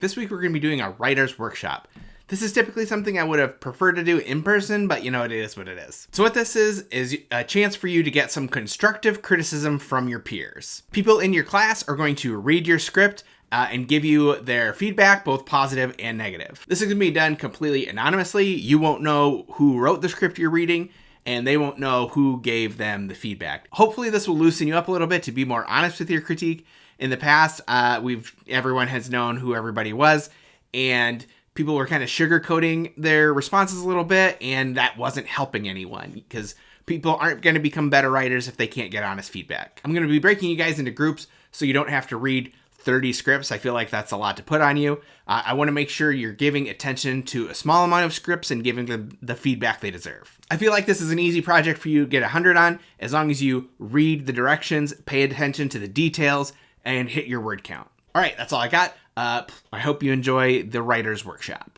This week we're going to be doing a writer's workshop. This is typically something I would have preferred to do in person, but you know, it is what it is. So what this is a chance for you to get some constructive criticism from your peers. People in your class are going to read your script and give you their feedback, both positive and negative. This is going to be done completely anonymously. You won't know who wrote the script you're reading, and they won't know who gave them the feedback. Hopefully this will loosen you up a little bit to be more honest with your critique. In the past, everyone has known who everybody was, and people were kind of sugarcoating their responses a little bit, and that wasn't helping anyone because people aren't going to become better writers if they can't get honest feedback. I'm going to be breaking you guys into groups so you don't have to read 30 scripts. I feel like that's a lot to put on you. I want to make sure you're giving attention to a small amount of scripts and giving them the feedback they deserve. I feel like this is an easy project for you to get 100 on as long as you read the directions, pay attention to the details, and hit your word count. All right, that's all I got. I hope you enjoy the writer's workshop.